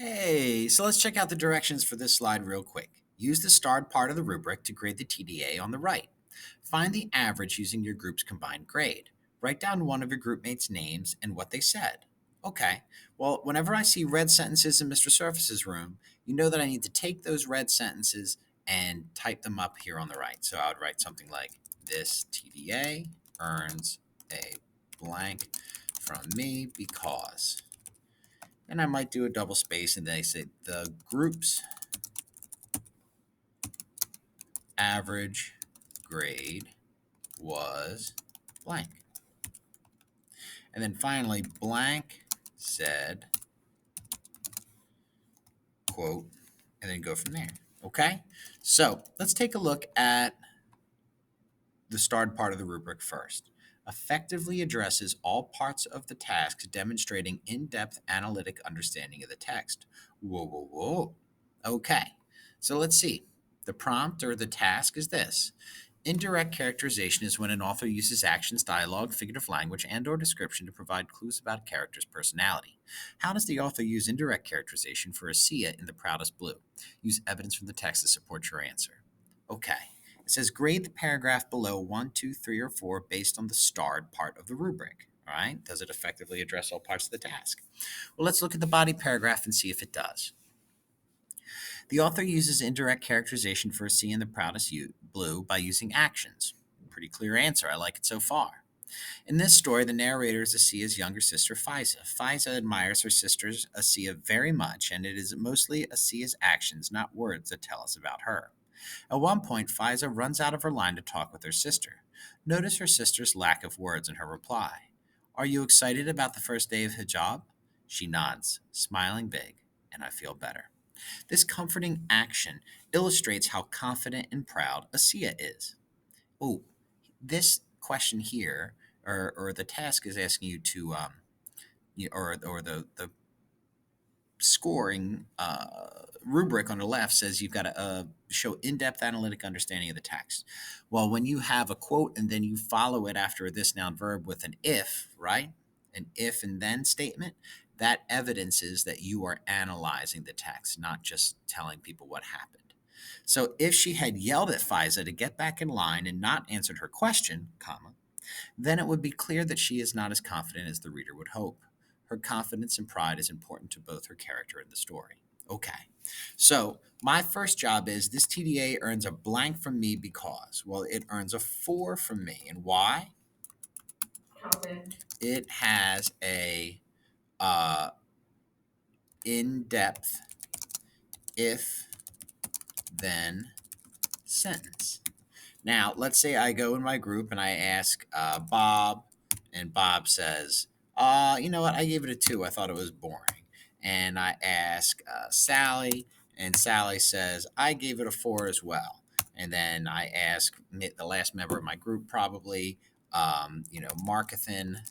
Hey, so let's check out the directions for this slide real quick. Use the starred part of the rubric to grade the TDA on the right. Find the average using your group's combined grade. Write down one of your group mates' names and what they said. Okay, well, whenever I see red sentences in Mr. Surface's room, you know that I need to take those red sentences and type them up here on the right. So I would write something like, this TDA earns a blank from me because. And I might do a double space and then I say the group's average grade was blank. And then finally, blank said, quote, and then go from there. Okay? So let's take a look at the starred part of the rubric first. Effectively addresses all parts of the task, demonstrating in-depth analytic understanding of the text. Whoa, whoa, whoa. Okay, so let's see. The prompt or the task is this. Indirect characterization is when an author uses actions, dialogue, figurative language, and/or description to provide clues about a character's personality. How does the author use indirect characterization for Asia in The Proudest Blue? Use evidence from the text to support your answer. Okay. It says grade the paragraph below 1, 2, 3, or 4 based on the starred part of the rubric. All right. Does it effectively address all parts of the task? Well, let's look at the body paragraph and see if it does. The author uses indirect characterization for a C in The Proudest Blue by using actions. Pretty clear answer. I like it so far. In this story, the narrator is Asia's younger sister, Faiza. Faiza admires her sister, Asia, very much, and it is mostly Asia's actions, not words, that tell us about her. At one point, Faiza runs out of her line to talk with her sister. Notice her sister's lack of words in her reply. Are you excited about the first day of hijab? She nods, smiling big, and I feel better. This comforting action illustrates how confident and proud Asiya is. Oh, this question here, or the task is asking you to, or the scoring rubric on the left says you've got to show in-depth analytic understanding of the text. Well, when you have a quote and then you follow it after this noun verb with an if, right? An if and then statement, that evidences that you are analyzing the text, not just telling people what happened. So if she had yelled at Faiza to get back in line and not answered her question, comma, then it would be clear that she is not as confident as the reader would hope. Her confidence and pride is important to both her character and the story. Okay, so my first job is this TDA earns a blank from me because, well, it earns a 4 from me. And why? It has a in-depth if-then sentence. Now, let's say I go in my group and I ask Bob, and Bob says, you know what, I gave it a 2. I thought it was boring. And I ask Sally, and Sally says, I gave it a 4 as well. And then I ask the last member of my group, probably, Markathan,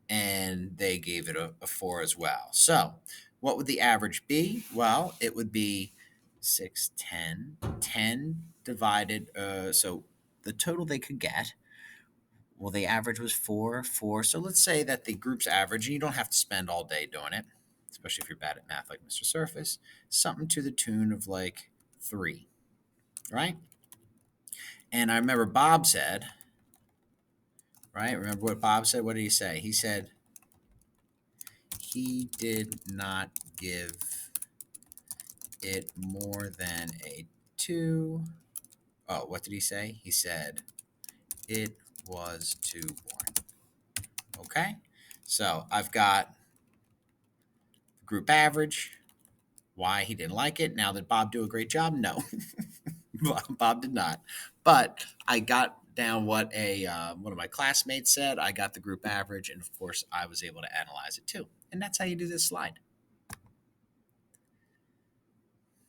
and they gave it a 4 as well. So, what would the average be? Well, it would be 6, 10, 10 divided, so the total they could get, well, the average was 4, 4. So let's say that the group's average, and you don't have to spend all day doing it, especially if you're bad at math like Mr. Surface, something to the tune of like 3, right? And I remember Bob said, right? Remember what Bob said? What did he say? He said, he did not give it more than a 2. Oh, what did he say? He said it was too boring. Okay, so I've got group average. Why he didn't like it. Now, did Bob do a great job? No, Bob did not. But I got down what one of my classmates said. I got the group average, and of course, I was able to analyze it too. And that's how you do this slide.